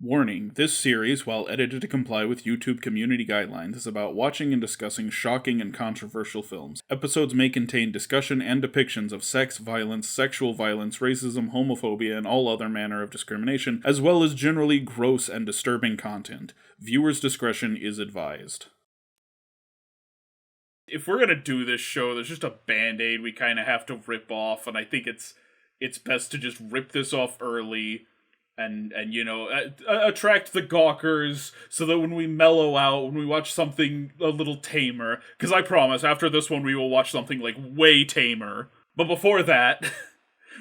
Warning, this series, while edited to comply with YouTube community guidelines, is about watching and discussing shocking and controversial films. Episodes may contain discussion and depictions of sex, violence, sexual violence, racism, homophobia, and all other manner of discrimination, as well as generally gross and disturbing content. Viewers' discretion is advised. If we're gonna do this show, there's just a band-aid we kind of have to rip off, and I think it's best to just rip this off early. And you know, attract the gawkers so that when we mellow out, when we watch something a little tamer, because I promise, after this one we will watch something, like, way tamer. But before that,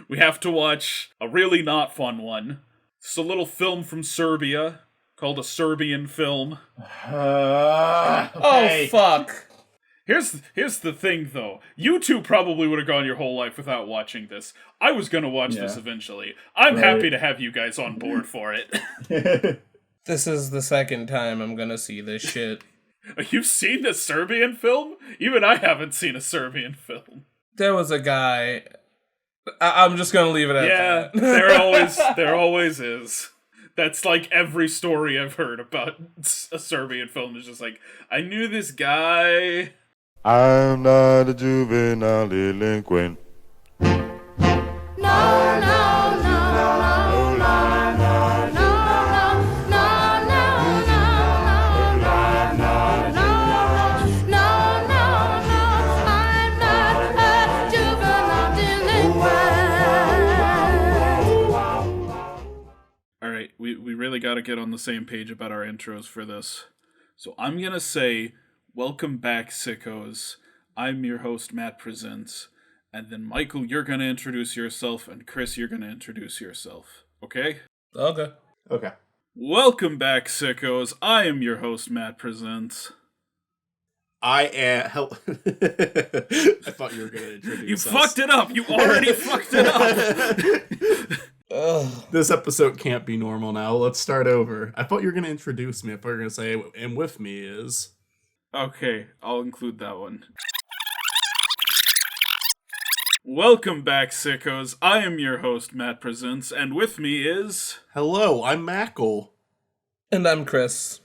we have to watch a really not fun one. It's a little film from Serbia, called a Serbian film. Okay. Oh, fuck. Here's the thing, though. You two probably would have gone your whole life without watching this. I was gonna watch this eventually. I'm happy to have you guys on board for it. This is the second time I'm gonna see this shit. You've seen a Serbian film? Even I haven't seen a Serbian film. There was a guy... I'm just gonna leave it at that. Yeah, there always is. That's like every story I've heard about a Serbian film is just like, I knew this guy... I'm not a juvenile delinquent. Alright, we really gotta get on the same page about our intros for this. So I'm gonna say... Welcome back, sickos. I'm your host, Matt Presents. And then, Michael, you're going to introduce yourself, and Chris, you're going to introduce yourself. Okay? Okay. Welcome back, sickos. I am your host, Matt Presents. I thought you were going to introduce You fucked it up! You already fucked it up! This episode can't be normal now. Let's start over. I thought you were going to introduce me. I thought you were going to say, and with me is... Okay, I'll include that one. Welcome back, sickos. I am your host, Matt Presents, and with me is... Hello, I'm Makal. And I'm Chris.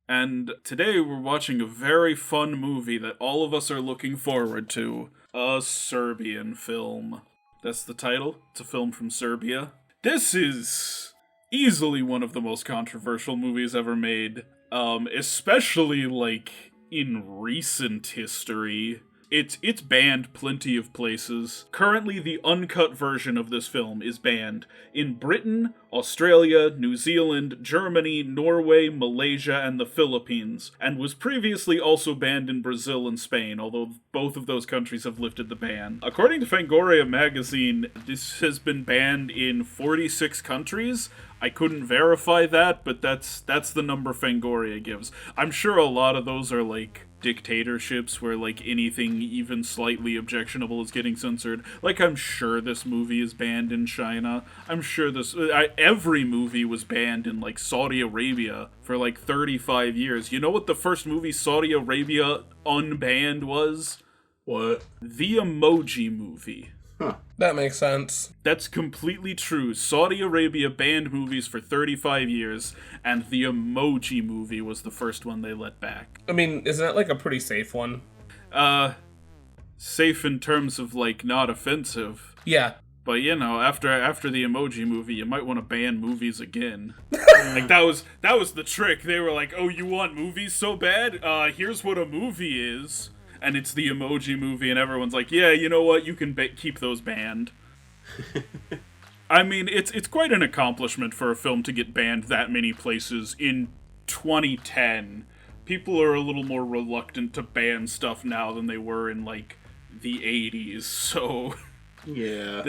And today we're watching a very fun movie that all of us are looking forward to. A Serbian film. That's the title. It's a film from Serbia. This is easily one of the most controversial movies ever made. Especially, like... in recent history. It's banned plenty of places. Currently, the uncut version of this film is banned in Britain, Australia, New Zealand, Germany, Norway, Malaysia, and the Philippines, and was previously also banned in Brazil and Spain, although both of those countries have lifted the ban. According to Fangoria magazine, this has been banned in 46 countries. I couldn't verify that, but that's the number Fangoria gives. I'm sure a lot of those are, like, dictatorships where, like, anything even slightly objectionable is getting censored. Like, I'm sure this movie is banned in China. I'm sure every movie was banned in, like, Saudi Arabia for, like, 35 years. You know what the first movie Saudi Arabia unbanned was? What? The Emoji Movie. Huh. That makes sense. That's completely true. Saudi Arabia banned movies for 35 years, and the Emoji Movie was the first one they let back. I mean, isn't that like a pretty safe one? Safe in terms of, like, not offensive. Yeah. But, you know, after the Emoji Movie, you might want to ban movies again. Like, that was the trick. They were like, oh, you want movies so bad? Here's what a movie is. And it's the Emoji Movie, and everyone's like, yeah, you know what, you can keep those banned. I mean, it's quite an accomplishment for a film to get banned that many places in 2010. People are a little more reluctant to ban stuff now than they were in, like, the 80s, so... Yeah.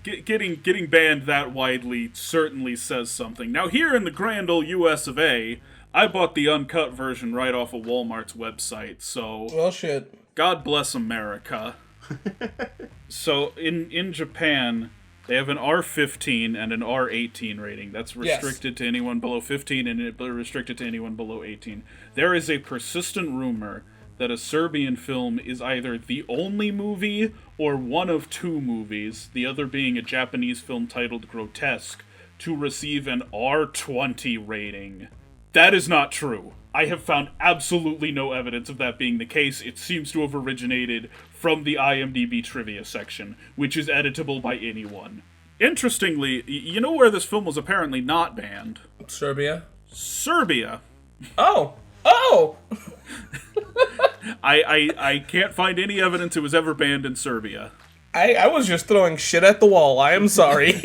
Getting banned that widely certainly says something. Now, here in the grand old US of A... I bought the uncut version right off of Walmart's website, so... Well, shit. God bless America. So, in Japan, they have an R15 and an R18 rating. That's restricted to anyone below 15 and restricted to anyone below 18. There is a persistent rumor that a Serbian film is either the only movie or one of two movies, the other being a Japanese film titled Grotesque, to receive an R20 rating. That is not true. I have found absolutely no evidence of that being the case. It seems to have originated from the IMDb trivia section, which is editable by anyone. Interestingly, you know where this film was apparently not banned? Serbia? Serbia. Oh! I can't find any evidence it was ever banned in Serbia. I was just throwing shit at the wall. I am sorry.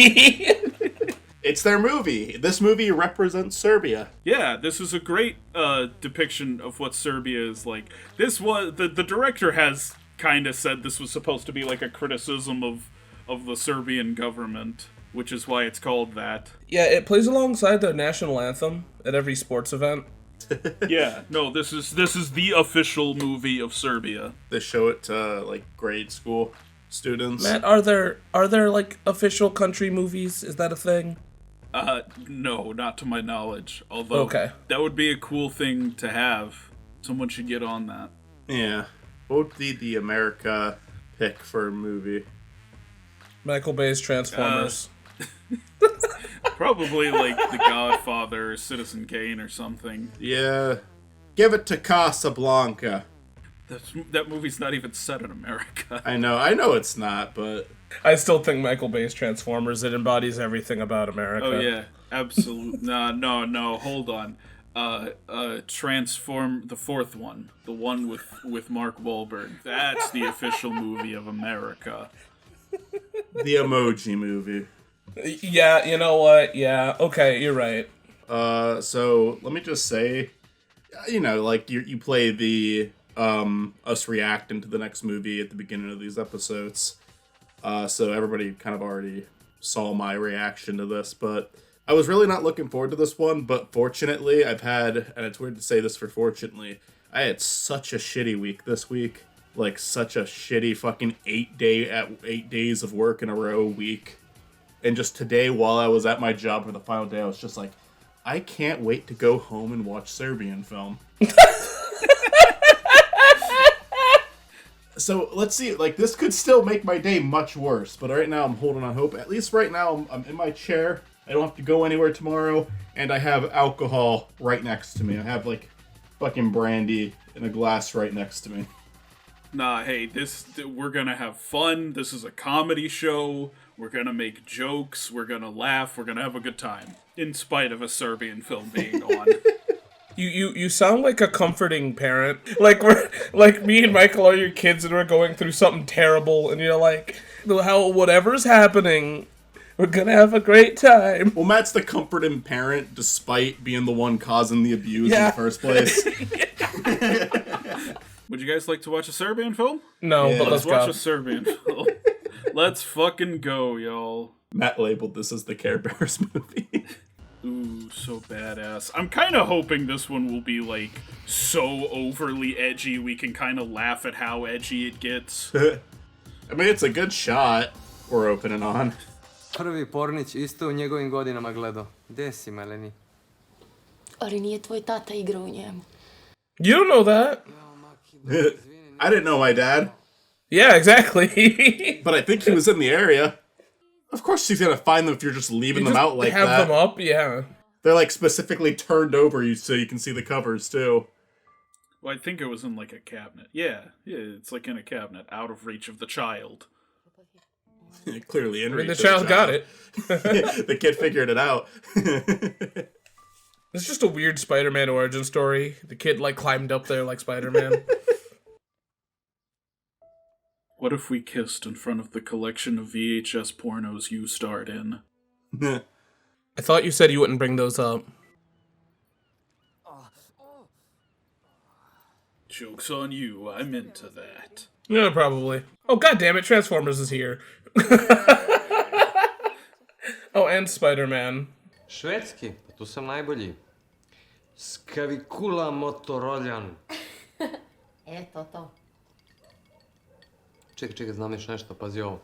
It's their movie. This movie represents Serbia. Yeah, this is a great depiction of what Serbia is like. This was the director has kind of said this was supposed to be like a criticism of the Serbian government, which is why it's called that. Yeah, it plays alongside their national anthem at every sports event. Yeah, no, this is the official movie of Serbia. They show it to like grade school students. Matt, are there like official country movies? Is that a thing? No, not to my knowledge. Although Okay. That would be a cool thing to have. Someone should get on that. Yeah. What would be the America pick for a movie? Michael Bay's Transformers. Probably like The Godfather or Citizen Kane or something. Yeah. Give it to Casablanca. That movie's not even set in America. I know it's not, but I still think Michael Bay's Transformers, it embodies everything about America. Oh yeah, absolutely. No, hold on. Transform, the fourth one, the one with Mark Wahlberg. That's the official movie of America. the Emoji Movie. Yeah, you know what? Yeah, okay, you're right. So let me just say, like you play the us reacting to the next movie at the beginning of these episodes. So everybody kind of already saw my reaction to this, but I was really not looking forward to this one, but fortunately I've had, and it's weird to say this for fortunately, I had such a shitty week this week. Like such a shitty fucking 8 days of work in a row week. And just today while I was at my job for the final day, I was just like, I can't wait to go home and watch Serbian film. So let's see, like this could still make my day much worse, but right now I'm holding on hope. At least right now I'm in my chair. I don't have to go anywhere tomorrow, and I have alcohol right next to me. I have like fucking brandy in a glass right next to me. Nah, hey, we're gonna have fun. This is a comedy show. We're gonna make jokes. We're gonna laugh. We're gonna have a good time, in spite of a Serbian film being on. You sound like a comforting parent. Like me and Michael are your kids and we're going through something terrible, and you're like, how whatever's happening, we're gonna have a great time. Well, Matt's the comforting parent, despite being the one causing the abuse in the first place. Would you guys like to watch a Serbian film? No, Yeah. but let's watch go. a Serbian film. Let's fucking go, y'all. Matt labeled this as the Care Bears movie. Ooh, so badass. I'm kind of hoping this one will be, like, so overly edgy we can kind of laugh at how edgy it gets. I mean, it's a good shot we're opening on. Prvi Pornić isto u njegovim godinama gledao. Gde si, Meleni? Ali nije tvoj tata igrao u njemu. You don't know that. I didn't know my dad, Yeah, exactly. but I think he was in the area. Of course she's gonna find them if you're just leaving them out like have that. them up, yeah. They're like specifically turned over so you can see the covers too. Well, I think it was in, like, a cabinet. Yeah, it's, like, in a cabinet, out of reach of the child. Clearly in I mean, reach the of child got it. The kid figured it out. It's just a weird Spider-Man origin story. The kid, like, climbed up there like Spider-Man. What if we kissed in front of the collection of VHS pornos you starred in? I thought you said you wouldn't bring those up. Joke's on you, I'm into that. Yeah, probably. Oh, god damn it, Transformers is here. Oh, and Spider-Man. Švedski, pa tu sam najbolji. Skavikula Motoroljan. Eto to. Čekaj, znam još nešto, pazi ovo.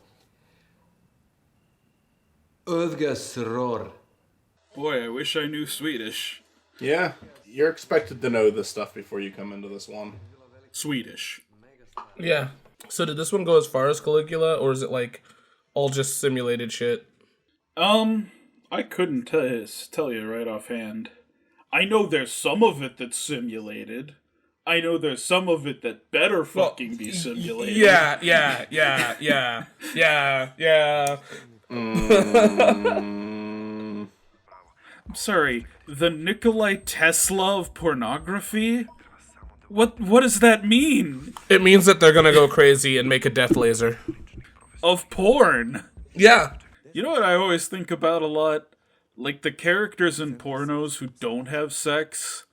Ödgasror. Boy, I wish I knew Swedish. Yeah, you're expected to know this stuff before you come into this one. Swedish. Yeah. So did this one go as far as Caligula, or is it, like, all just simulated shit? I couldn't tell you right offhand. I know there's some of it that's simulated. I know there's some of it that better fucking be simulated. Yeah. I'm sorry, the Nikolai Tesla of pornography? What does that mean? It means that they're gonna go crazy and make a death laser. Of porn? Yeah. You know what I always think about a lot? Like the characters in pornos who don't have sex.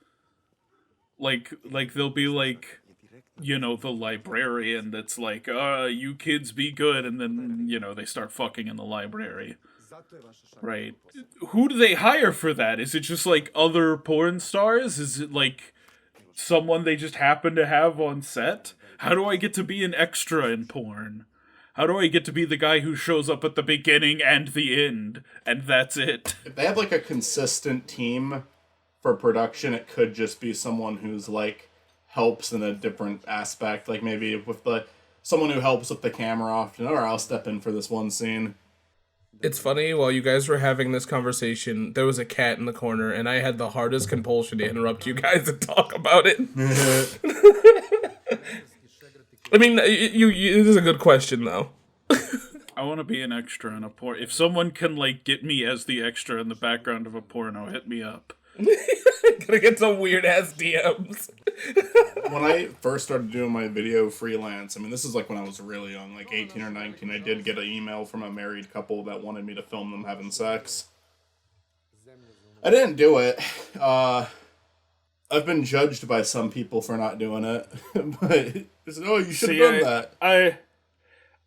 Like they'll be like, you know, the librarian that's like, you kids be good, and then, you know, they start fucking in the library. Right. Who do they hire for that? Is it just like other porn stars? Is it like someone they just happen to have on set? How do I get to be an extra in porn? How do I get to be the guy who shows up at the beginning and the end, and that's it? If they have like a consistent team for production, it could just be someone who's like helps in a different aspect, like maybe with someone who helps with the camera often, or I'll step in for this one scene. It's funny, while you guys were having this conversation, there was a cat in the corner, and I had the hardest compulsion to interrupt you guys and talk about it. I mean, it is a good question, though. I want to be an extra in a porn. If someone can, like, get me as the extra in the background of a porno, hit me up. Gonna get some weird-ass DMs. When I first started doing my video freelance, I mean, this is like when I was really young, like 18 or 19, I did get an email from a married couple that wanted me to film them having sex. I didn't do it. I've been judged by some people for not doing it, but they said, "Oh, you should have done that."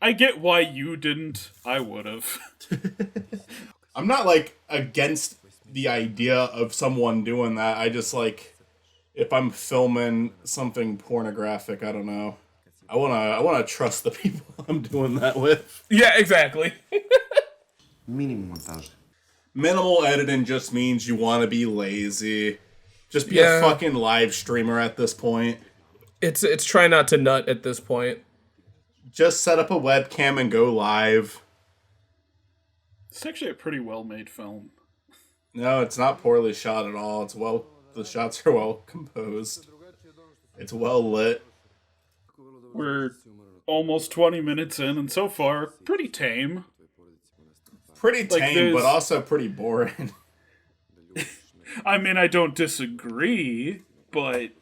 I get why you didn't. I would have. I'm not like against the idea of someone doing that. I just like, if I'm filming something pornographic, I don't know. I wanna trust the people I'm doing that with. Yeah, exactly. Minimal editing just means you want to be lazy. Just be a fucking live streamer at this point. It's try not to nut at this point. Just set up a webcam and go live. It's actually a pretty well-made film. No, it's not poorly shot at all. The shots are well composed. It's well lit. We're almost 20 minutes in, and so far, pretty tame. Pretty tame, but also pretty boring. I mean, I don't disagree, but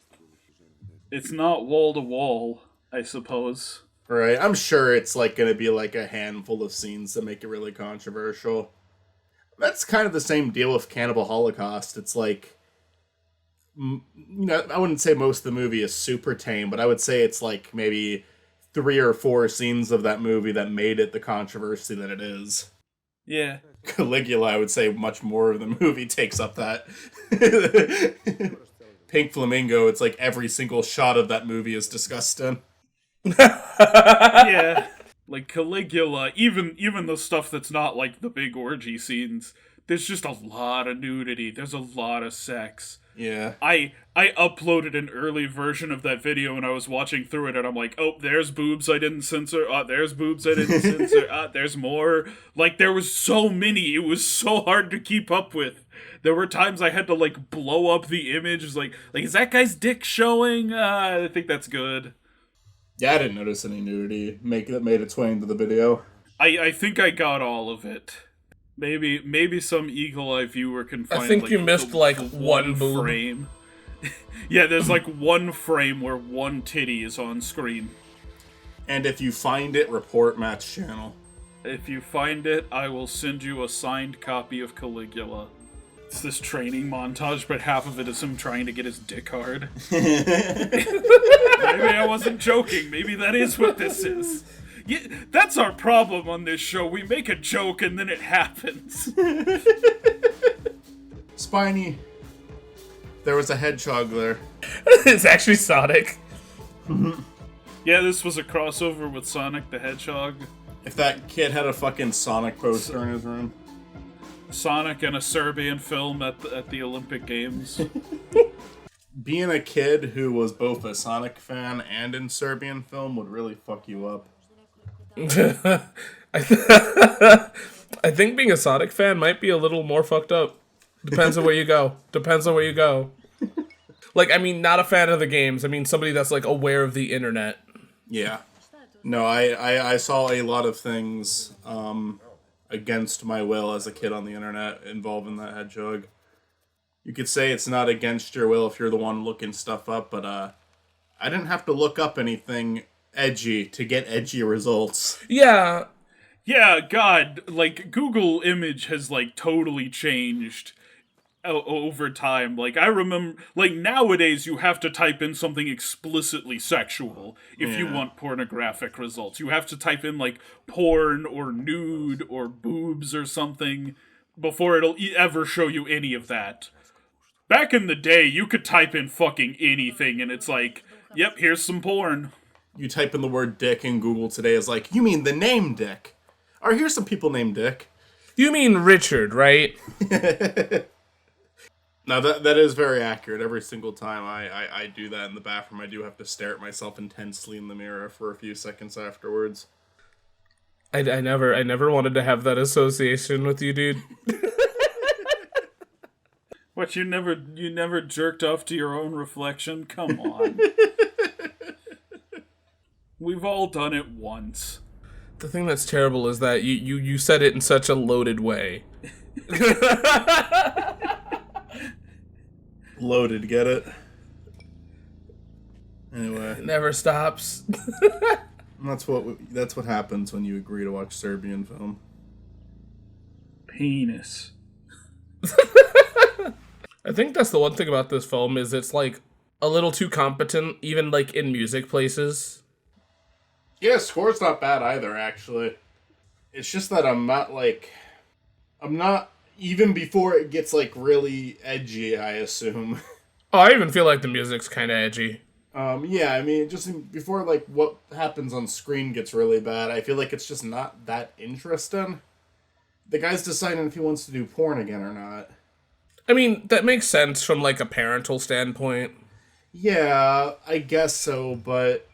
it's not wall-to-wall, I suppose. Right, I'm sure it's like going to be like a handful of scenes that make it really controversial. That's kind of the same deal with Cannibal Holocaust. It's like, you know, I wouldn't say most of the movie is super tame, but I would say it's like maybe 3 or 4 scenes of that movie that made it the controversy that it is. Yeah. Caligula, I would say much more of the movie takes up that. Pink Flamingo, it's like every single shot of that movie is disgusting. Yeah. Like Caligula, even the stuff that's not like the big orgy scenes, there's just a lot of nudity. There's a lot of sex. Yeah. I uploaded an early version of that video and I was watching through it and I'm like, oh, there's boobs I didn't censor. There's boobs I didn't censor. There's more. Like, there was so many. It was so hard to keep up with. There were times I had to, like, blow up the image. It was like, is that guy's dick showing? I think that's good. Yeah, I didn't notice any nudity that made its way into the video. I think I got all of it. Maybe some eagle-eye viewer can find. I think you missed like one boob. Frame. Yeah, there's like one frame where one titty is on screen. And if you find it, report Matt's channel. If you find it, I will send you a signed copy of Caligula. It's this training montage, but half of it is him trying to get his dick hard. Maybe I wasn't joking. Maybe that is what this is. Yeah, that's our problem on this show. We make a joke and then it happens. Spiny. There was a hedgehog there. It's actually Sonic. Yeah, this was a crossover with Sonic the Hedgehog. If that kid had a fucking Sonic poster in his room. Sonic and a Serbian film at the Olympic Games. Being a kid who was both a Sonic fan and in Serbian film would really fuck you up. I think being a Sonic fan might be a little more fucked up. Depends on where you go. Depends on where you go. Like, I mean, not a fan of the games. I mean, somebody that's, like, aware of the internet. Yeah. No, I saw a lot of things against my will as a kid on the internet involving that hedgehog. You could say it's not against your will if you're the one looking stuff up, but I didn't have to look up anything edgy to get edgy results. Yeah. Yeah, God, like, Google image has, like, totally changed over time. Like, I remember, like, nowadays you have to type in something explicitly sexual if you want pornographic results. You have to type in, like, porn or nude or boobs or something before it'll ever show you any of that. Back in the day, you could type in fucking anything and it's like, yep, here's some porn. You type in the word dick in Google today, is like, you mean the name Dick? Or here's some people named Dick. You mean Richard, right? Now, that is very accurate. Every single time I do that in the bathroom, I do have to stare at myself intensely in the mirror for a few seconds afterwards. I never wanted to have that association with you, dude. What, you never jerked off to your own reflection? Come on. We've all done it once. The thing that's terrible is that you said it in such a loaded way. Loaded, get it? Anyway. It never stops. That's what happens when you agree to watch Serbian film. Penis. I think that's the one thing about this film is it's like a little too competent, even like in music places. Yeah, score's not bad either, actually. It's just that I'm not, even before it gets, like, really edgy, I assume. Oh, I even feel like the music's kind of edgy. Yeah, I mean, just before, like, what happens on screen gets really bad, I feel like it's just not that interesting. The guy's deciding if he wants to do porn again or not. I mean, that makes sense from, like, a parental standpoint. Yeah, I guess so, but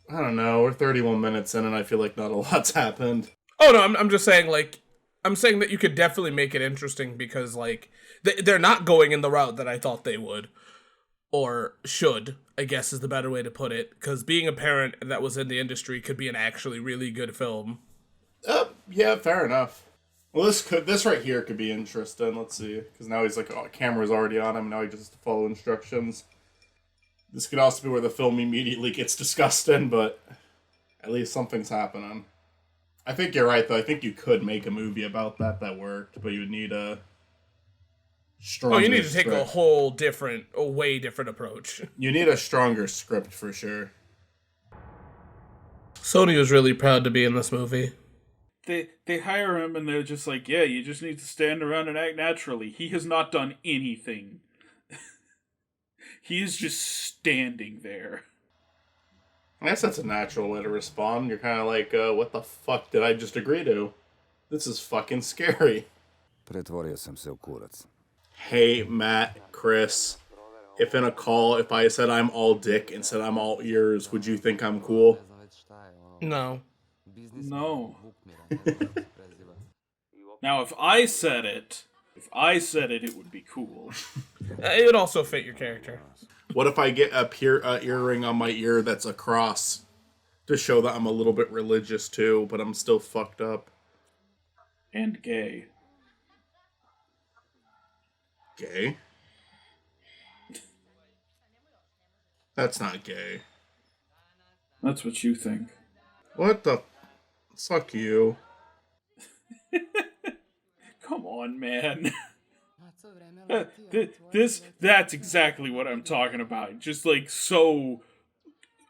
I don't know. We're 31 minutes in, and I feel like not a lot's happened. Oh, no, I'm just saying, like, I'm saying that you could definitely make it interesting because, like, they're not going in the route that I thought they would. Or should, I guess is the better way to put it. Because being a parent that was in the industry could be an actually really good film. Yeah, fair enough. Well, this right here could be interesting. Let's see. Because now he's like, oh, camera's already on him. Now he just has to follow instructions. This could also be where the film immediately gets disgusting, but at least something's happening. I think you're right, though. I think you could make a movie about that worked, but you would need a stronger you need to take script. a way different approach. You need a stronger script for sure. Sony was really proud to be in this movie. They hire him and they're just like, yeah, you just need to stand around and act naturally. He has not done anything. He is just standing there. I guess that's a natural way to respond. You're kind of like, what the fuck did I just agree to? This is fucking scary. Pretvorio sam se u kurac. Hey, Matt, Chris, if in a call, if I said I'm all dick and said I'm all ears, would you think I'm cool? No. No. Now, if I said it, it would be cool. It would also fit your character. What if I get a earring on my ear that's a cross to show that I'm a little bit religious too, but I'm still fucked up? And gay. Gay? That's not gay. That's what you think. What the... Fuck you. Come on, man. That's exactly what I'm talking about. Just like so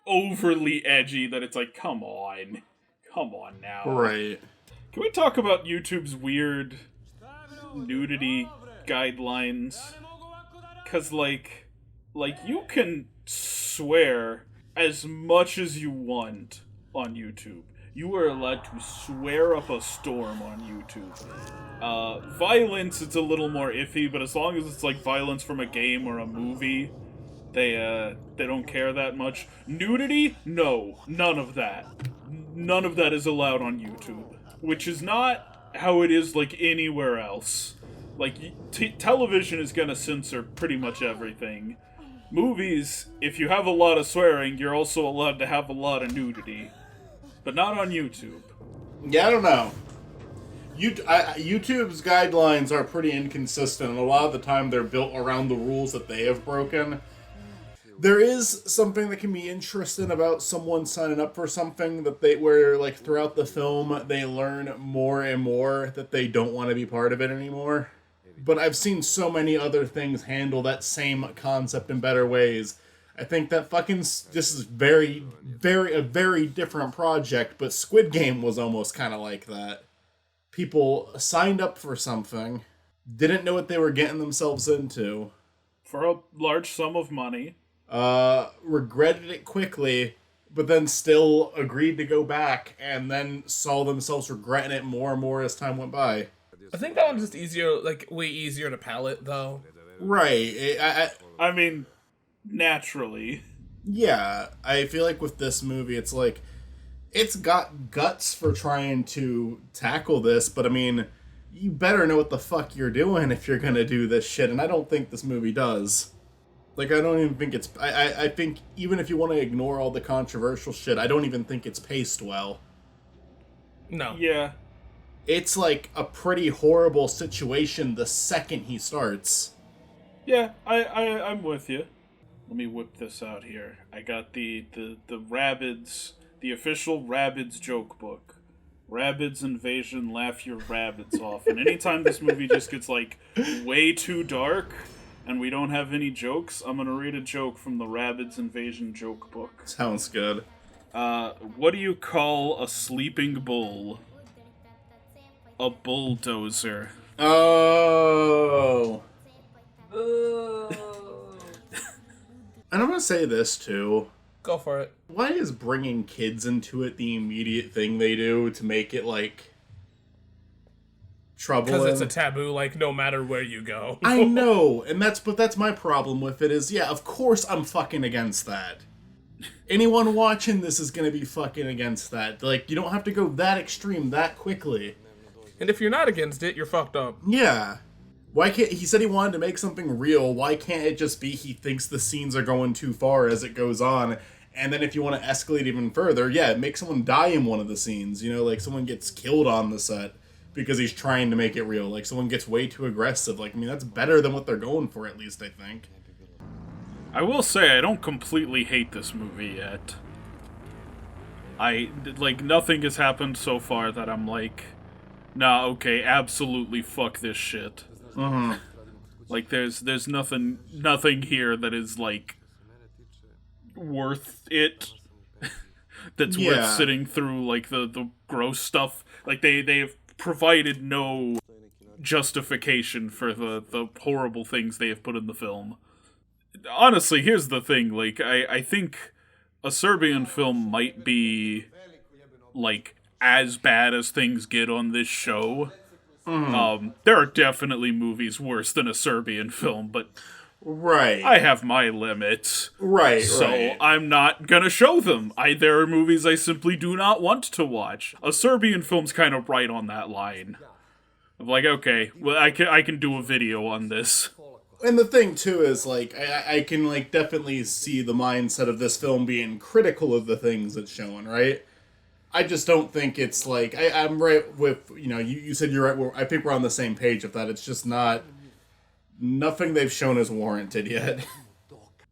overly edgy that it's like, come on now. Right. Can we talk about YouTube's weird nudity guidelines? Cause like you can swear as much as you want on YouTube. You are allowed to swear up a storm on YouTube. Violence, it's a little more iffy, but as long as it's like violence from a game or a movie, they don't care that much. Nudity? No, none of that. None of that is allowed on YouTube, which is not how it is like anywhere else. Like television is gonna censor pretty much everything. Movies, if you have a lot of swearing, you're also allowed to have a lot of nudity, but not on YouTube. Yeah, I don't know. YouTube's guidelines are pretty inconsistent, and a lot of the time they're built around the rules that they have broken. There is something that can be interesting about someone signing up for something where like throughout the film they learn more and more that they don't want to be part of it anymore. But I've seen so many other things handle that same concept in better ways. I think that this is a very different project, but Squid Game was almost kind of like that. People signed up for something, didn't know what they were getting themselves into. For a large sum of money. Regretted it quickly, but then still agreed to go back, and then saw themselves regretting it more and more as time went by. I think that one's just easier, like, way easier to palate, though. Right. I mean, naturally. Yeah, I feel like with this movie, it's like, it's got guts for trying to tackle this, but I mean, you better know what the fuck you're doing if you're gonna do this shit, and I don't think this movie does. Like, I don't even think it's... I think even if you want to ignore all the controversial shit, I don't even think it's paced well. No. Yeah. It's like a pretty horrible situation the second he starts. Yeah, I'm with you. Let me whip this out here. I got the Rabbids, the official Rabbids joke book. Rabbids Invasion, laugh your rabbits off. And anytime this movie just gets, like, way too dark... and we don't have any jokes, I'm gonna read a joke from the Rabbids Invasion joke book. Sounds good. What do you call a sleeping bull? A bulldozer. Oh. And I'm gonna say this, too. Go for it. Why is bringing kids into it the immediate thing they do to make it, like... troubling? Because it's a taboo, like, no matter where you go. I know, and that's my problem with it is, yeah, of course I'm fucking against that. Anyone watching this is gonna be fucking against that. Like, you don't have to go that extreme that quickly. And if you're not against it, you're fucked up. Yeah. Why can't... he said he wanted to make something real, why can't it just be he thinks the scenes are going too far as it goes on, and then if you want to escalate even further, yeah, make someone die in one of the scenes, you know, like someone gets killed on the set. Because he's trying to make it real. Like, someone gets way too aggressive. Like, I mean, that's better than what they're going for, at least, I think. I will say, I don't completely hate this movie yet. Nothing has happened so far that I'm like, nah, okay, absolutely fuck this shit. Mm-hmm. Like, there's nothing here that is, like, worth it. That's worth sitting through, like, the gross stuff. Like, they've provided no justification for the horrible things they have put in the film. Honestly, here's the thing, like, I think a Serbian film might be, like, as bad as things get on this show. There are definitely movies worse than a Serbian film, but right, I have my limits. Right, so I'm not gonna show them. There are movies I simply do not want to watch. A Serbian film's kind of right on that line. I'm like, okay, well, I can do a video on this. And the thing, too, is, like, I can, like, definitely see the mindset of this film being critical of the things it's showing, right? I just don't think it's, like, I'm right with, you know, you said you're right, I think we're on the same page with that. It's just not, nothing they've shown is warranted yet.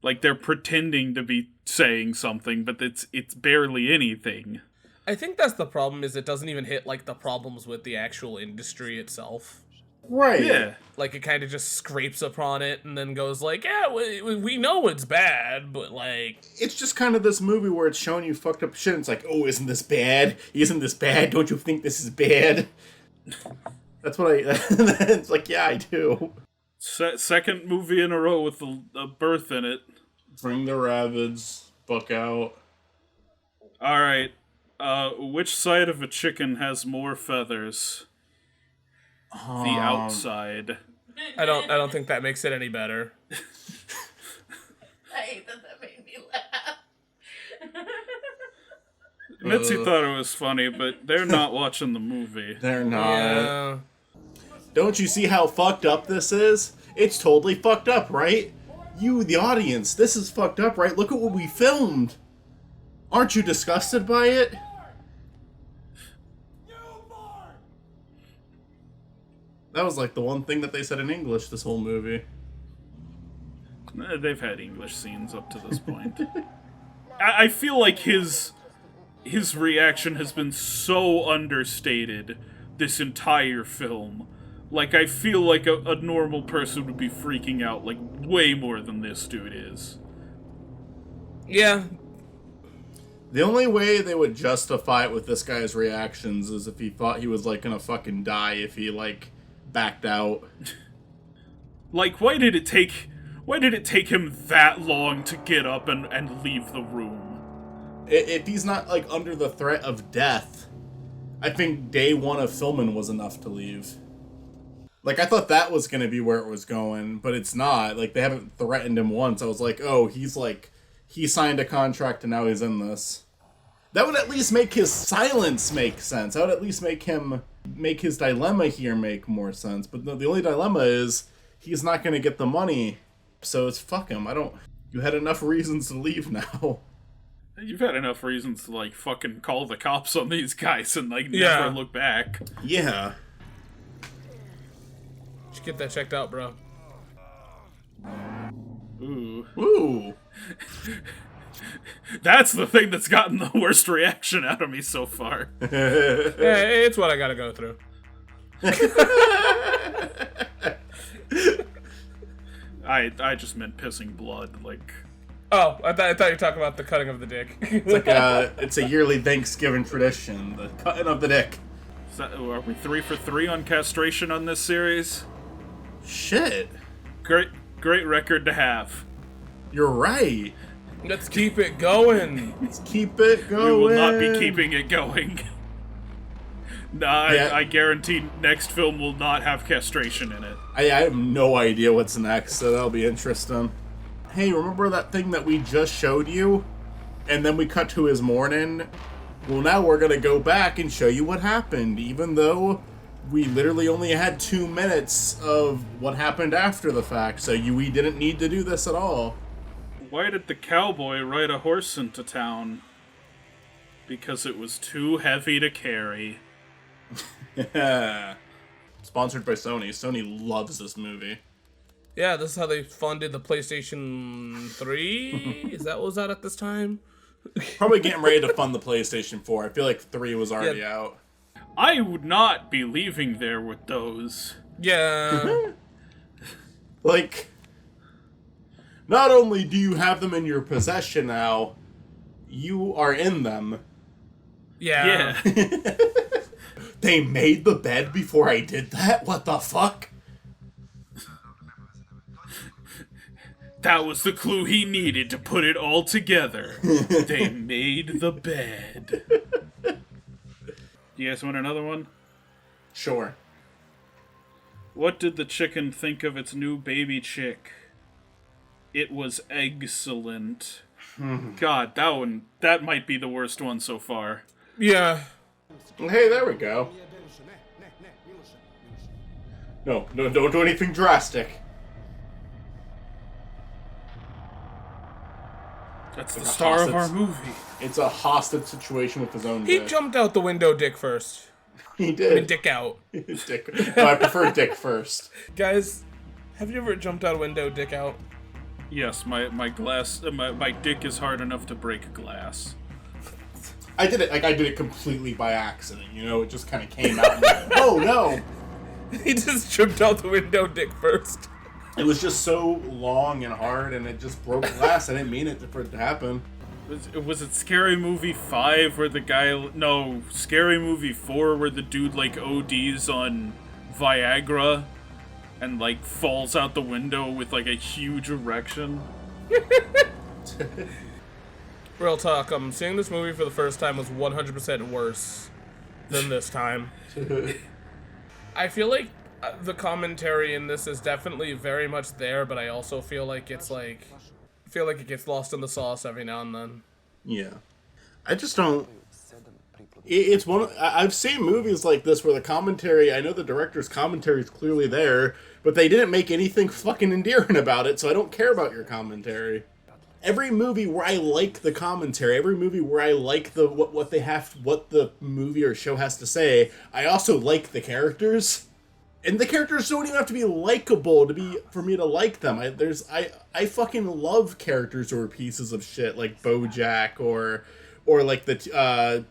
Like, they're pretending to be saying something, but it's barely anything. I think that's the problem, is it doesn't even hit, like, the problems with the actual industry itself. Right. Yeah. Like, it kind of just scrapes upon it and then goes like, yeah, we know it's bad, but, like... It's just kind of this movie where it's showing you fucked up shit, and it's like, oh, isn't this bad? Isn't this bad? Don't you think this is bad? That's what it's like, yeah, I do. Second movie in a row with a birth in it. Bring the rabbits. Buck out. Alright. Which side of a chicken has more feathers? The outside. I don't think that makes it any better. I hate that made me laugh. Mitzi thought it was funny, but they're not watching the movie. They're not. Yeah. Don't you see how fucked up this is? It's totally fucked up, right? You, the audience, this is fucked up, right? Look at what we filmed. Aren't you disgusted by it? That was like the one thing that they said in English this whole movie. They've had English scenes up to this point. I feel like his reaction has been so understated this entire film. Like, I feel like a normal person would be freaking out, like, way more than this dude is. Yeah. The only way they would justify it with this guy's reactions is if he thought he was, like, gonna fucking die if he, like, backed out. Like, why did it take him that long to get up and leave the room? If he's not, like, under the threat of death, I think day one of filming was enough to leave. Like, I thought that was gonna be where it was going, but it's not. Like, they haven't threatened him once. I was like, oh, he signed a contract and now he's in this. That would at least make his silence make sense. That would at least make his dilemma here make more sense. But no, the only dilemma is he's not gonna get the money. So it's fuck him. You had enough reasons to leave now. You've had enough reasons to, like, fucking call the cops on these guys and, like, never look back. Yeah. Should get that checked out, bro. Ooh. That's the thing that's gotten the worst reaction out of me so far. Yeah, it's what I gotta go through. I just meant pissing blood, like... Oh, I thought you were talking about the cutting of the dick. It's a yearly Thanksgiving tradition, the cutting of the dick. Are we 3 for 3 on castration on this series? Shit. Great record to have. You're right. Let's keep it going. Let's keep it going. We will not be keeping it going. I guarantee next film will not have castration in it. I have no idea what's next, so that'll be interesting. Hey, remember that thing that we just showed you? And then we cut to his morning? Well, now we're gonna go back and show you what happened, even though we literally only had 2 minutes of what happened after the fact, so we didn't need to do this at all. Why did the cowboy ride a horse into town? Because it was too heavy to carry. Yeah. Sponsored by Sony. Sony loves this movie. Yeah, this is how they funded the PlayStation 3? Is that what was out at this time? Probably getting ready to fund the PlayStation 4. I feel like 3 was already out. I would not be leaving there with those. Yeah. Like, not only do you have them in your possession now, you are in them. Yeah. They made the bed before I did that? What the fuck? That was the clue he needed to put it all together. They made the bed. You guys want another one? Sure. What did the chicken think of its new baby chick? It was excellent. God, that might be the worst one so far. Yeah. Hey, there we go. No, don't do anything drastic. That's the star of our movie. It's a hostage situation with his own He dick. jumped out the window dick first. He I did. mean, dick out. Dick. No, I prefer dick first. Guys, have you ever jumped out a window dick out? Yes, my dick is hard enough to break glass. I did it completely by accident, you know? It just kind of came out. And oh, no! He just jumped out the window dick first. It was just so long and hard, and it just broke glass. I didn't mean it for it to happen. Was it Scary Movie 5 where the guy... No, Scary Movie 4 where the dude, like, ODs on Viagra and, like, falls out the window with, like, a huge erection? Real talk, seeing this movie for the first time was 100% worse than this time. I feel like the commentary in this is definitely very much there, but I also feel like it gets lost in the sauce every now and then. Yeah. I just don't... It's one. I've seen movies like this where the commentary. I know the director's commentary is clearly there, but they didn't make anything fucking endearing about it, so I don't care about your commentary. Every movie where I like the commentary, every movie where I like the what the movie or show has to say, I also like the characters. And the characters don't even have to be likable for me to like them. I fucking love characters who are pieces of shit like BoJack or like the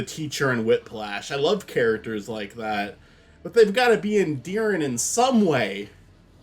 teacher in Whiplash. I love characters like that, but they've got to be endearing in some way.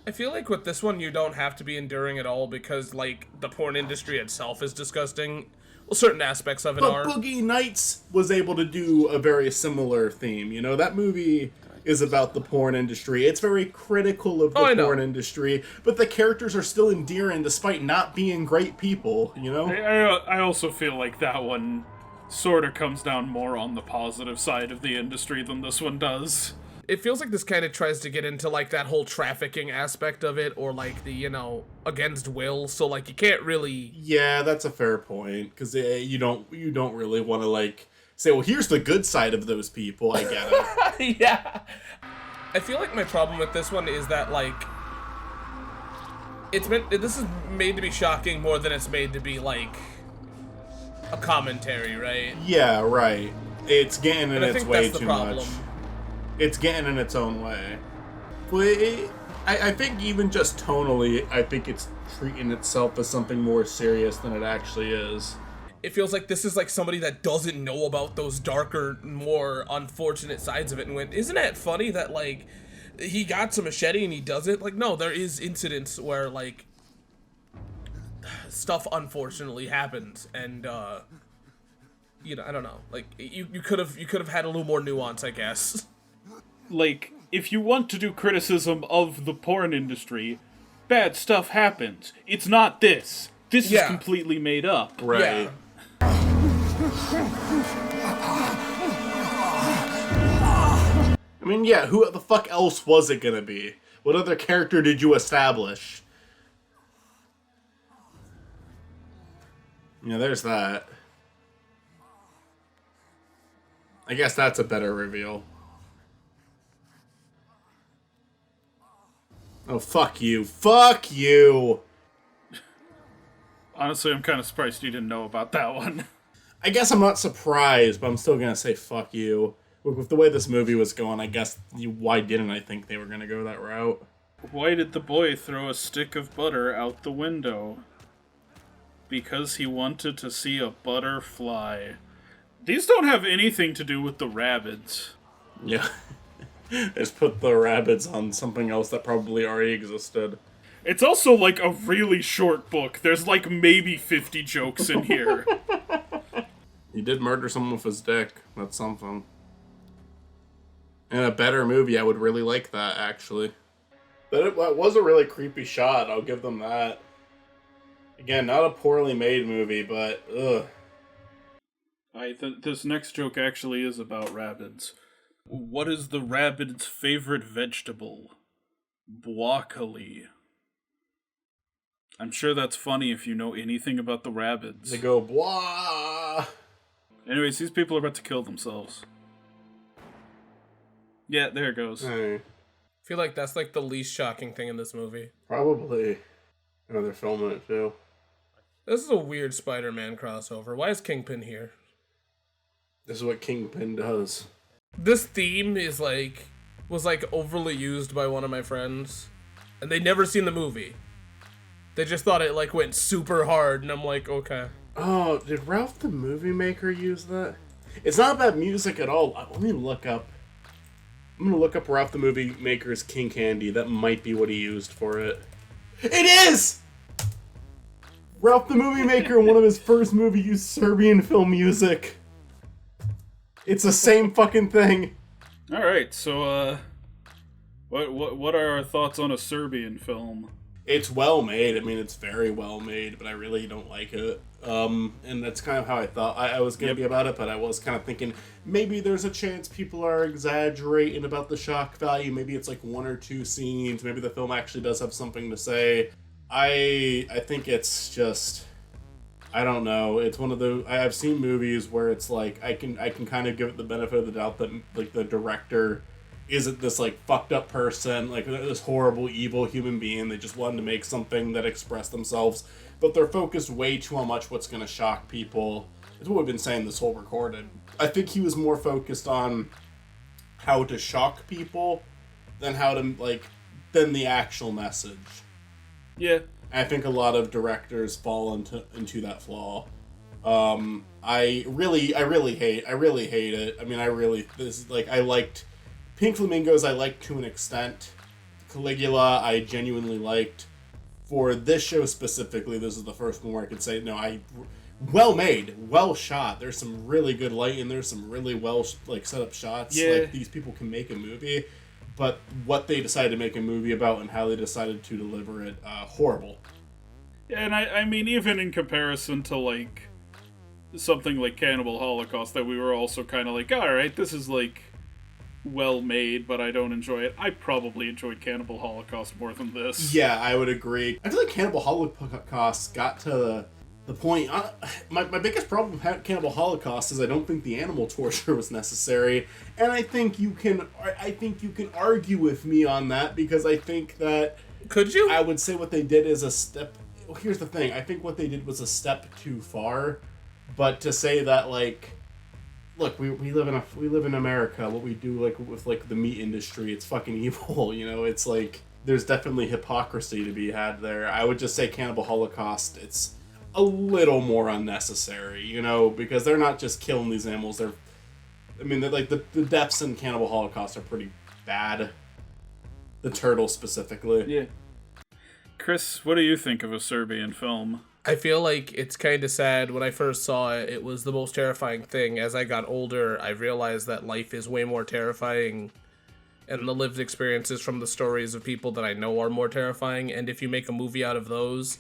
I feel like with this one, you don't have to be enduring at all because, like, the porn industry itself is disgusting. Well, certain aspects of it But are. Boogie Nights was able to do a very similar theme. You know, that movie is about the porn industry. It's very critical of the porn industry, but the characters are still endearing despite not being great people, you know? I also feel like that one sort of comes down more on the positive side of the industry than this one does. It feels like this kind of tries to get into, like, that whole trafficking aspect of it, or, like, the, you know, against will, so, like, you can't really... Yeah, that's a fair point, because you don't really want to, like, say, well, here's the good side of those people, I get it. Yeah. I feel like my problem with this one is that, like, this is made to be shocking more than it's made to be, like, a commentary, right? Yeah, right. It's getting in its way too much. It's getting in its own way. But I think even just tonally, I think it's treating itself as something more serious than it actually is. It feels like this is like somebody that doesn't know about those darker, more unfortunate sides of it and went, isn't that funny that, like, he got some machete and he does it? Like, no, there is incidents where, like, stuff unfortunately happens, and, you know, I don't know. Like, you could have had a little more nuance, I guess. Like, if you want to do criticism of the porn industry, bad stuff happens. It's not this. This is completely made up. Right. Yeah. I mean, yeah, who the fuck else was it gonna be? What other character did you establish? Yeah, there's that. I guess that's a better reveal. Oh, fuck you. Fuck you! Honestly, I'm kind of surprised you didn't know about that one. I guess I'm not surprised, but I'm still gonna say fuck you. With the way this movie was going, I guess, why didn't I think they were gonna go that route? Why did the boy throw a stick of butter out the window? Because he wanted to see a butterfly. These don't have anything to do with the rabbits. Yeah. Just put the rabbits on something else that probably already existed. It's also like a really short book. There's like maybe 50 jokes in here. He did murder someone with his dick. That's something. In a better movie, I would really like that, actually. But it was a really creepy shot, I'll give them that. Again, not a poorly made movie, but ugh. This next joke actually is about rabbits. What is the rabbit's favorite vegetable? Broccoli. I'm sure that's funny if you know anything about the rabbits. They go, blah! Anyways, these people are about to kill themselves. Yeah, there it goes. Hey, I feel like that's like the least shocking thing in this movie. probably. Oh, they're filming it, too. This is a weird Spider-Man crossover. Why is Kingpin here? This is what Kingpin does. This theme was overly used by one of my friends, and they'd never seen the movie. They just thought it like went super hard, and I'm like, okay. Oh, did Ralph the Movie Maker use that? It's not about music at all. Let me look up. I'm gonna look up Ralph the Movie Maker's King Candy. That might be what he used for it. It is! Ralph the Movie Maker in one of his first movies used Serbian film music. It's the same fucking thing. Alright, so, what are our thoughts on a Serbian film? It's well made. I mean, it's very well made, but I really don't like it. And that's kind of how I thought I was going to be about it, but I was kind of thinking maybe there's a chance people are exaggerating about the shock value. Maybe it's like one or two scenes. Maybe the film actually does have something to say. I think it's just I don't know. It's one of the I've seen movies where it's like I can kind of give it the benefit of the doubt that like the director isn't this like fucked up person, like this horrible evil human being. They just wanted to make something that expressed themselves, but they're focused way too much what's going to shock people. It's what we've been saying this whole recorded. I think he was more focused on how to shock people than how to than the actual message. Yeah. I think a lot of directors fall into that flaw. I really hate it. I mean, I liked Pink Flamingos. I liked to an extent. Caligula, I genuinely liked. For this show specifically, this is the first one where I could say no. Well made, well shot. There's some really good lighting. There's some really well set up shots. Yeah. Like these people can make a movie. But what they decided to make a movie about and how they decided to deliver it, horrible. Yeah, and I mean, even in comparison to, like, something like Cannibal Holocaust, that we were also kind of like, alright, this is, like, well-made, but I don't enjoy it. I probably enjoyed Cannibal Holocaust more than this. Yeah, I would agree. I feel like Cannibal Holocaust got to the point. My biggest problem with Cannibal Holocaust is I don't think the animal torture was necessary, and I think you can argue with me on that because I think that Could you? I would say what they did is a step. Well, here's the thing. I think what they did was a step too far, but to say that look, we live in America. What we do with the meat industry, it's fucking evil. You know, it's like there's definitely hypocrisy to be had there. I would just say Cannibal Holocaust. It's a little more unnecessary, you know, because they're not just killing these animals. They're the deaths in Cannibal Holocaust are pretty bad. The turtle specifically. Yeah. Chris, what do you think of a Serbian film? I feel like it's kind of sad. When I first saw it, it was the most terrifying thing. As I got older, I realized that life is way more terrifying, and the lived experiences from the stories of people that I know are more terrifying. And if you make a movie out of those,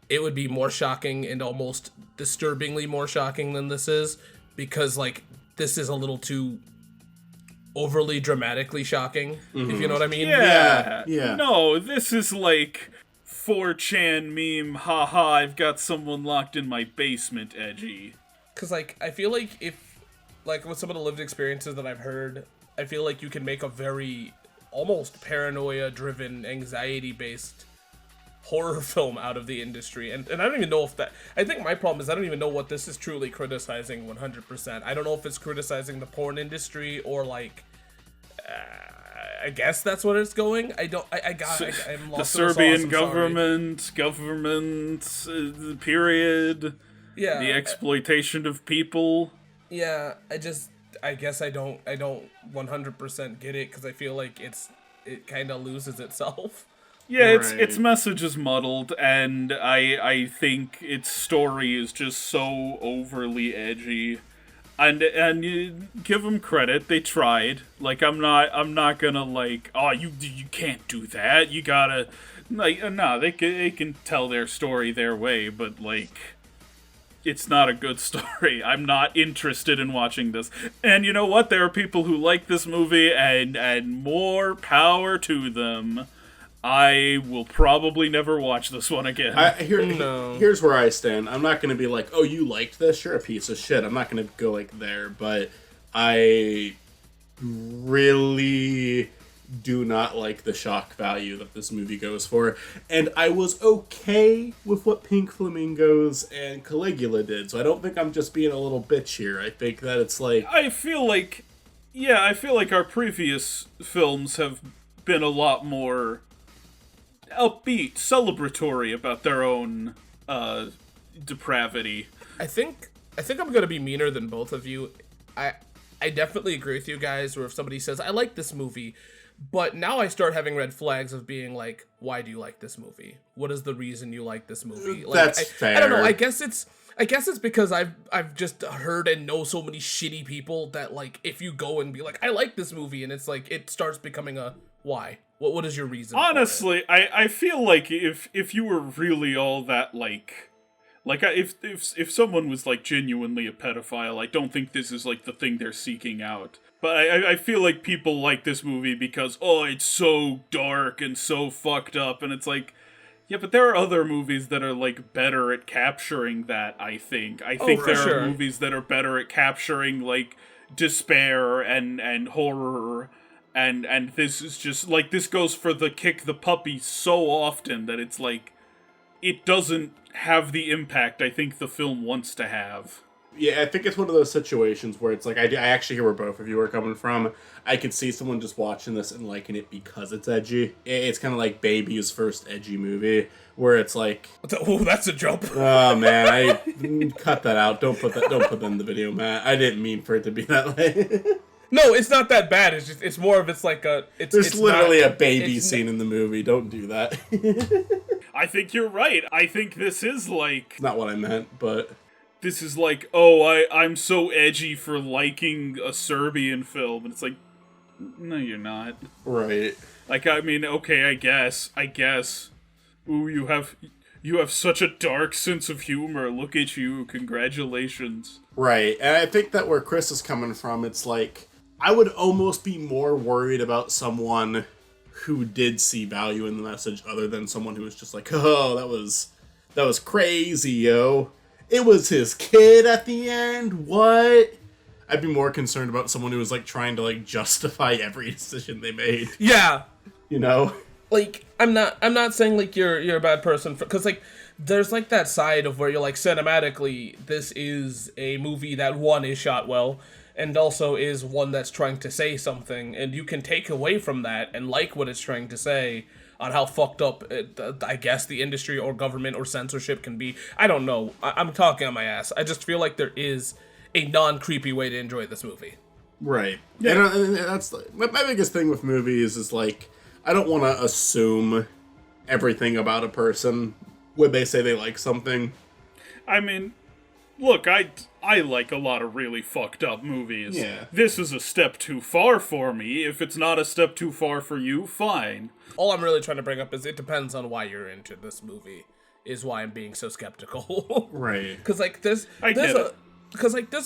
it would be more shocking and almost disturbingly more shocking than this is, because this is a little too overly dramatically shocking, if you know what I mean. Yeah. No, this is like 4chan meme, haha, I've got someone locked in my basement edgy. Because, I feel like with some of the lived experiences that I've heard, I feel like you can make a very almost paranoia-driven, anxiety-based horror film out of the industry. And I don't even know if that... I think my problem is I don't even know what this is truly criticizing 100%. I don't know if it's criticizing the porn industry or, I guess that's what it's going. I'm lost The Serbian in the sauce, government, period. Yeah. The exploitation of people. Yeah, I guess I don't 100% get it, because I feel like it kind of loses itself. Yeah, Right. its message is muddled, and I think its story is just so overly edgy. And you give them credit, they tried. I'm not gonna oh, you can't do that. You gotta no, they can tell their story their way, but it's not a good story. I'm not interested in watching this. And you know what? There are people who like this movie, and more power to them. I will probably never watch this one again. Here's where I stand. I'm not going to be like, oh, you liked this? You're a piece of shit. I'm not going to go there, but I really do not like the shock value that this movie goes for. And I was okay with what Pink Flamingos and Caligula did, so I don't think I'm just being a little bitch here. I think that it's I feel like our previous films have been a lot more upbeat, celebratory about their own depravity. I think I'm gonna be meaner than both of you. I definitely agree with you guys. Where if somebody says I like this movie, but now I start having red flags of being like, why do you like this movie? What is the reason you like this movie? That's fair. I don't know. I guess it's because I've just heard and know so many shitty people that if you go and be like, I like this movie, and it's it starts becoming a why. What is your reason? Honestly, I feel like if you were really all that if someone was genuinely a pedophile, I don't think this is the thing they're seeking out. But I feel like people like this movie because it's so dark and so fucked up, and it's Yeah, but there are other movies that are, like, better at capturing that, I think. I think there are movies that are better at capturing, like, despair and horror, and this is just, like, this goes for the kick the puppy so often that it's, like, it doesn't have the impact I think the film wants to have. Yeah, I think it's one of those situations where it's like, I actually hear where both of you are coming from. I could see someone just watching this and liking it because it's edgy. It's kind of like Baby's first edgy movie, where it's like... Oh, that's a jump. Oh, man, I... cut that out. Don't put that in the video, Matt. I didn't mean for it to be that way. No, it's not that bad. It's just, it's more of, it's like a... There's literally a baby scene in the movie. Don't do that. I think you're right. I think this is like... Not what I meant, but... This is like, oh, I'm so edgy for liking a Serbian film. And it's like, no, you're not. Right. Like, I mean, okay, I guess. Ooh, you have such a dark sense of humor. Look at you. Congratulations. Right. And I think that where Chris is coming from, it's like, I would almost be more worried about someone who did see value in the message other than someone who was just like, oh, that was crazy, yo. It was his kid at the end? What? I'd be more concerned about someone who was, like, trying to, like, justify every decision they made. Yeah. You know? Like, I'm not saying, like, you're a bad person, because, like, there's, like, that side of where you're, like, cinematically, this is a movie that, one, is shot well, and also is one that's trying to say something, and you can take away from that and like what it's trying to say on how fucked up, I guess, the industry or government or censorship can be. I don't know. I'm talking on my ass. I just feel like there is a non-creepy way to enjoy this movie. Right. Yeah. And that's my biggest thing with movies is, like, I don't want to assume everything about a person when they say they like something. I mean, look, I like a lot of really fucked up movies. Yeah. This is a step too far for me. If it's not a step too far for you, fine. All I'm really trying to bring up is it depends on why you're into this movie, is why I'm being so skeptical. Right. Because, like, there's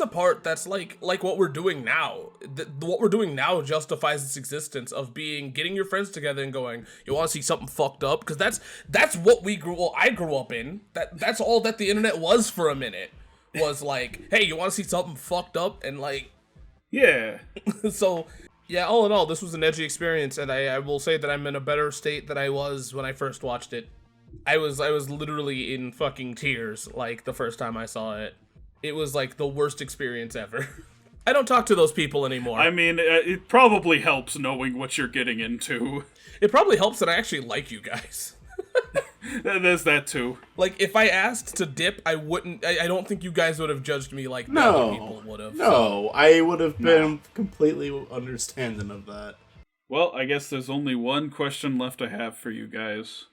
a part that's like what we're doing now. What we're doing now justifies its existence of getting your friends together and going, you want to see something fucked up? Because that's what I grew up in. That's all that the internet was for a minute. Was like, hey, you want to see something fucked up? And, like... Yeah. So... Yeah, all in all, this was an edgy experience, and I will say that I'm in a better state than I was when I first watched it. I was literally in fucking tears, like, the first time I saw it. It was, like, the worst experience ever. I don't talk to those people anymore. I mean, it probably helps knowing what you're getting into. It probably helps that I actually like you guys. There's that, too. Like, if I asked to dip, I don't think you guys would have judged me like no, other people would have. No, I would have been completely understanding of that. Well, I guess there's only one question left I have for you guys.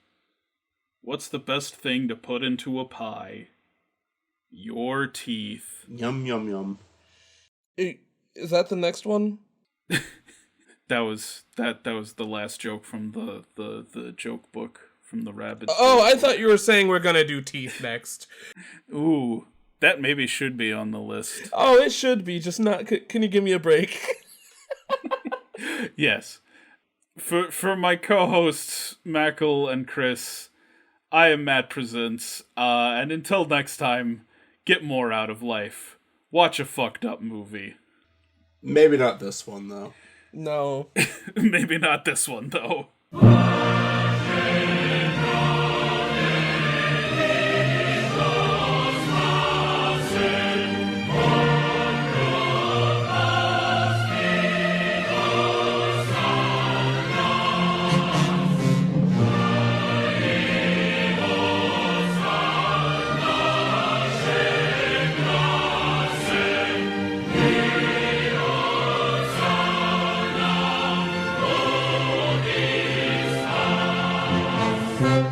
What's the best thing to put into a pie? Your teeth. Yum, yum, yum. Is that the next one? That was the last joke from the joke book. From the rabbit. Oh, I thought you were saying we're gonna do teeth next. Ooh, that maybe should be on the list. Oh, it should be, just not... Can you give me a break? Yes. For my co-hosts, Makal and Chris, I am Matt Presents, and until next time, get more out of life. Watch a fucked up movie. Maybe not this one, though. No. Maybe not this one, though.